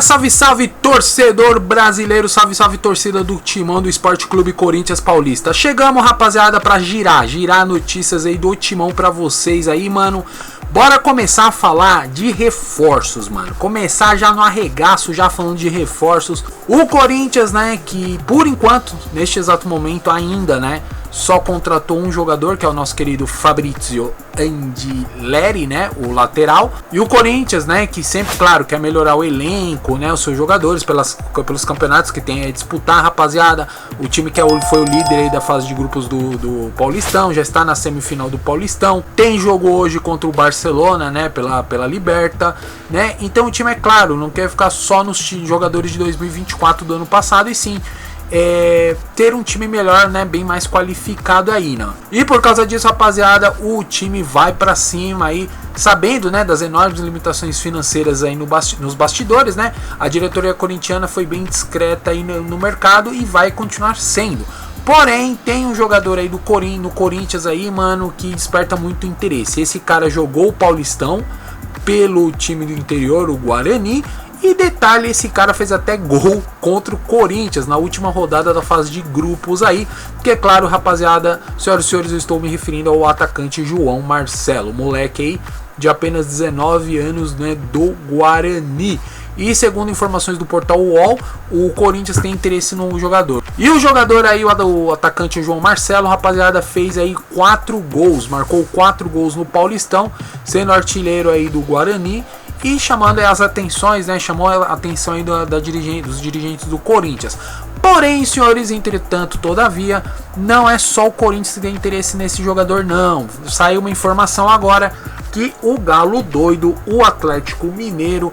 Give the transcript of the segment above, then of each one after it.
Salve, salve, torcedor brasileiro, salve, salve, torcida do Timão do Esporte Clube Corinthians Paulista. Chegamos, rapaziada, pra girar notícias aí do Timão pra vocês aí, mano. Bora começar a falar de reforços, mano. Começar já no arregaço, já falando de reforços. O Corinthians, né, que por enquanto, neste exato momento ainda, né, só contratou um jogador, que é o nosso querido Fabrizio Angileri, né, o lateral. E o Corinthians, né, que sempre, claro, quer melhorar o elenco, né, os seus jogadores pelos campeonatos que tem a disputar, rapaziada. O time que foi o líder aí da fase de grupos do Paulistão, já está na semifinal do Paulistão. Tem jogo hoje contra o Barcelona, né, pela Liberta, né. Então o time, é claro, não quer ficar só nos jogadores de 2024 do ano passado, e sim ter um time melhor, né, bem mais qualificado aí, né? E por causa disso, rapaziada, o time vai pra cima aí, sabendo, né, das enormes limitações financeiras aí nos bastidores, né? A diretoria corintiana foi bem discreta aí no mercado e vai continuar sendo. Porém, tem um jogador aí no Corinthians aí, mano, que desperta muito interesse. Esse cara jogou o Paulistão pelo time do interior, o Guarani. E detalhe, esse cara fez até gol contra o Corinthians na última rodada da fase de grupos aí. Que é claro, rapaziada, senhoras e senhores, eu estou me referindo ao atacante João Marcelo, moleque aí de apenas 19 anos, né, do Guarani. E segundo informações do portal UOL, o Corinthians tem interesse no jogador. E o jogador aí, o atacante João Marcelo, rapaziada, fez aí 4 gols, marcou 4 gols no Paulistão, sendo artilheiro aí do Guarani. E chamando as atenções, né? Chamou a atenção aí dos dirigentes do Corinthians. Porém, senhores, entretanto, todavia, não é só o Corinthians que tem interesse nesse jogador, não. Saiu uma informação agora que o Galo Doido, o Atlético Mineiro,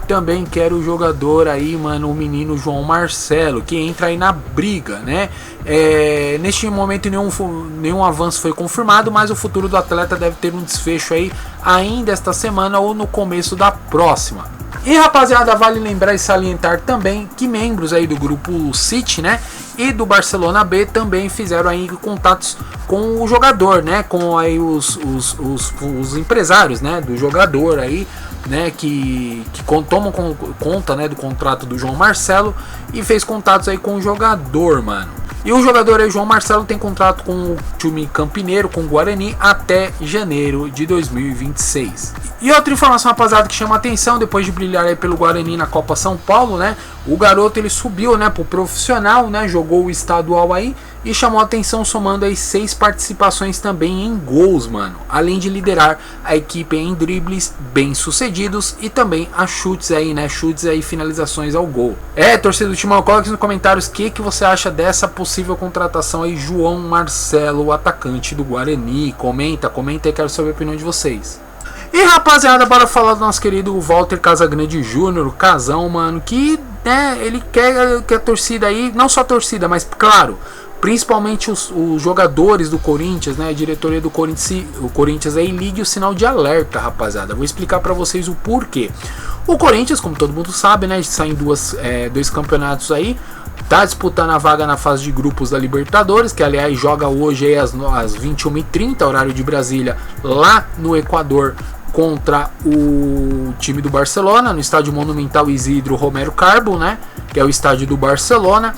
também quer o jogador aí, mano, o menino João Marcelo, que entra aí na briga, né? Neste momento nenhum avanço foi confirmado, mas o futuro do atleta deve ter um desfecho aí ainda esta semana ou no começo da próxima. E rapaziada, vale lembrar e salientar também que membros aí do grupo City, né, e do Barcelona B também fizeram aí contatos com o jogador, né, com aí os empresários, né, do jogador aí, né, que tomam conta, né, do contrato do João Marcelo, e fez contatos aí com o jogador, mano. E o jogador aí, João Marcelo, tem contrato com o time campineiro, com o Guarani, até janeiro de 2026. E outra informação, rapaziada, que chama atenção, depois de brilhar aí pelo Guarani na Copa São Paulo, né? O garoto, ele subiu, né, pro profissional, né? Jogou o estadual aí e chamou atenção, somando aí 6 participações também em gols, mano. Além de liderar a equipe em dribles bem sucedidos e também a chutes aí, né? Chutes aí, finalizações ao gol. Torcedor do Timão, coloque nos comentários o que você acha dessa possível contratação aí, João Marcelo, o atacante do Guarani. Comenta aí, quero saber a opinião de vocês. E rapaziada, bora falar do nosso querido Walter Casagrande Júnior, o Casão, mano, que, né, ele quer que a torcida aí, não só a torcida, mas claro, principalmente os jogadores do Corinthians, né, a diretoria do Corinthians aí, ligue o sinal de alerta, rapaziada. Vou explicar pra vocês o porquê. O Corinthians, como todo mundo sabe, né, está em dois campeonatos aí, tá disputando a vaga na fase de grupos da Libertadores, que aliás joga hoje aí às 21h30, horário de Brasília, lá no Equador, contra o time do Barcelona, no estádio Monumental Isidro Romero Carbo, né, que é o estádio do Barcelona.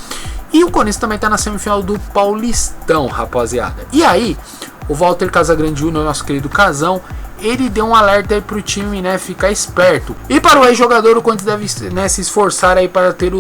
E o Corinthians também tá na semifinal do Paulistão, rapaziada. E aí, o Walter Casagrande Júnior, nosso querido Casão, ele deu um alerta aí pro time, né, ficar esperto. E para o ex-jogador, o Corinthians deve, né, se esforçar aí para ter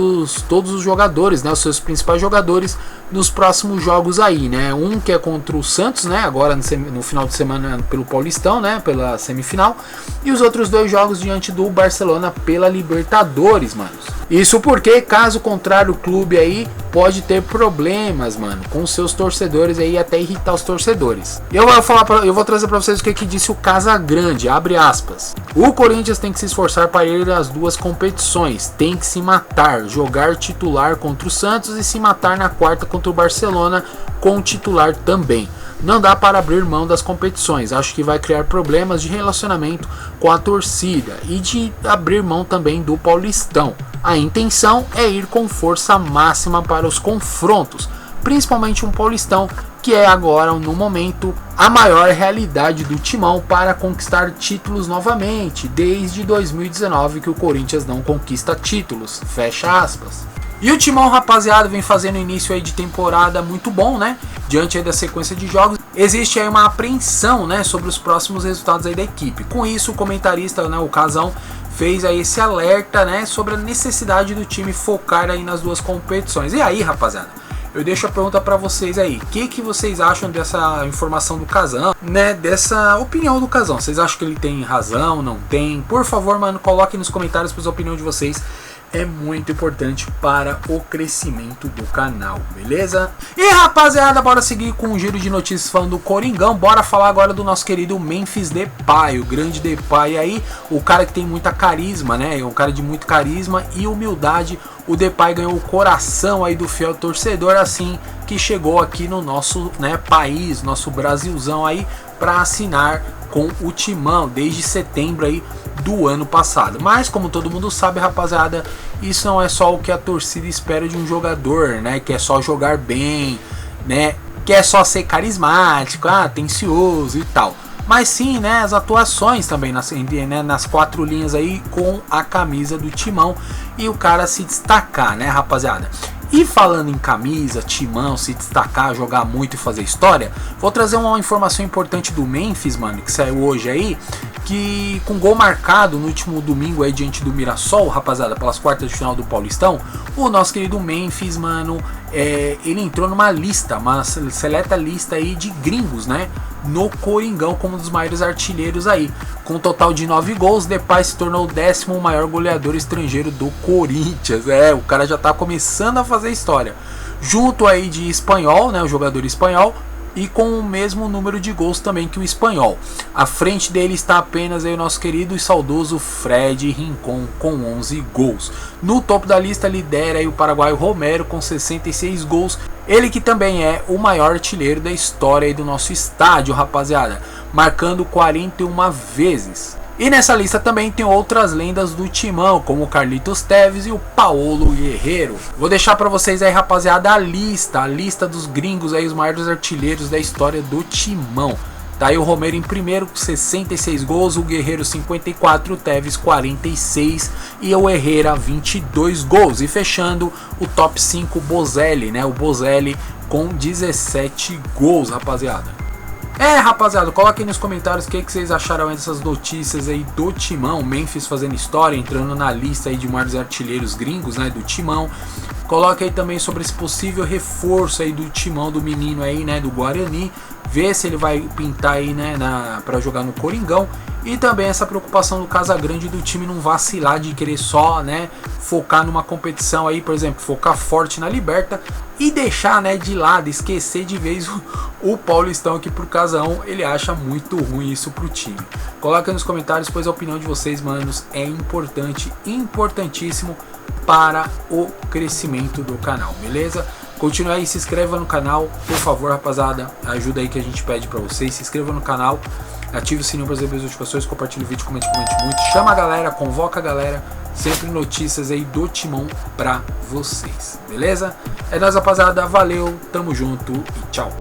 todos os jogadores, né, os seus principais jogadores nos próximos jogos aí, né. Um que é contra o Santos, né, agora no final de semana pelo Paulistão, né, pela semifinal. E os outros 2 jogos diante do Barcelona pela Libertadores, manos. Isso porque, caso contrário, o clube aí pode ter problemas, mano, com seus torcedores aí, até irritar os torcedores. Eu vou trazer para vocês o que disse o Casagrande, abre aspas. O Corinthians tem que se esforçar para ir às 2 competições, tem que se matar, jogar titular contra o Santos e se matar na quarta contra o Barcelona com o titular também. Não dá para abrir mão das competições, acho que vai criar problemas de relacionamento com a torcida e de abrir mão também do Paulistão. A intenção é ir com força máxima para os confrontos. principalmente um Paulistão, que é agora, no momento, a maior realidade do Timão para conquistar títulos novamente, desde 2019 que o Corinthians não conquista títulos, fecha aspas. E o Timão, rapaziada, vem fazendo início aí de temporada muito bom, né? Diante aí da sequência de jogos, existe aí uma apreensão, né, sobre os próximos resultados aí da equipe. Com isso, o comentarista, né, o Casão, fez aí esse alerta, né, sobre a necessidade do time focar aí nas duas competições. E aí, rapaziada, eu deixo a pergunta para vocês aí, o que vocês acham dessa informação do Casão, né, dessa opinião do Casão? Vocês acham que ele tem razão, não tem? Por favor, mano, coloquem nos comentários a opinião de vocês. É muito importante para o crescimento do canal, beleza? E rapaziada, bora seguir com um giro de notícias falando do Coringão. Bora falar agora do nosso querido Memphis Depay, o grande Depay aí, o cara que tem muita carisma, né? É um cara de muito carisma e humildade. O Depay ganhou o coração aí do fiel torcedor, assim que chegou aqui no nosso, né, país, nosso Brasilzão aí, para assinar com o Timão desde setembro aí do ano passado. Mas como todo mundo sabe, rapaziada, isso não é só o que a torcida espera de um jogador, né? Que é só jogar bem, né? Que é só ser carismático, atencioso e tal. Mas sim, né, as atuações também nas quatro linhas aí com a camisa do Timão e o cara se destacar, né, rapaziada? E falando em camisa, Timão, se destacar, jogar muito e fazer história, vou trazer uma informação importante do Memphis, mano, que saiu hoje aí, que com gol marcado no último domingo aí diante do Mirassol, rapaziada, pelas quartas de final do Paulistão, o nosso querido Memphis, mano, ele entrou numa lista, uma seleta lista aí de gringos, né, no Coringão como um dos maiores artilheiros aí. Com um total de 9 gols, Depay se tornou o 10º maior goleador estrangeiro do Corinthians. O cara já tá começando a fazer história. Junto aí de Espanhol, né, o jogador espanhol, e com o mesmo número de gols também que o Espanhol. À frente dele está apenas aí o nosso querido e saudoso Fred Rincon com 11 gols. No topo da lista lidera aí o paraguaio Romero com 66 gols. Ele que também é o maior artilheiro da história aí do nosso estádio, rapaziada, marcando 41 vezes. E nessa lista também tem outras lendas do Timão, como o Carlitos Tevez e o Paulo Guerreiro. Vou deixar pra vocês aí, rapaziada, a lista dos gringos aí, os maiores artilheiros da história do Timão. Tá aí o Romero em primeiro com 66 gols, o Guerreiro 54, o Tevez 46 e o Herrera 22 gols. E fechando o top 5, o Bozelli, né? O Bozelli com 17 gols, rapaziada. Rapaziada, coloquem nos comentários o que vocês acharam dessas notícias aí do Timão. Memphis fazendo história, entrando na lista aí de maiores artilheiros gringos, né, do Timão. Coloque aí também sobre esse possível reforço aí do Timão, do menino aí, né, do Guarani. Vê se ele vai pintar aí, né, para jogar no Coringão. E também essa preocupação do Casagrande do time não vacilar de querer só, né, focar numa competição aí, por exemplo, focar forte na Liberta e deixar, né, de lado, esquecer de vez o Paulistão, que pro Casão ele acha muito ruim isso pro time. Coloca nos comentários, pois a opinião de vocês, manos, é importante, importantíssimo para o crescimento do canal, beleza? Continue aí, se inscreva no canal, por favor, rapaziada, ajuda aí que a gente pede pra vocês, se inscreva no canal, ative o sininho para receber as notificações, compartilhe o vídeo, comente muito, chama a galera, convoca a galera, sempre notícias aí do Timão pra vocês, beleza? É nóis, rapaziada, valeu, tamo junto e tchau!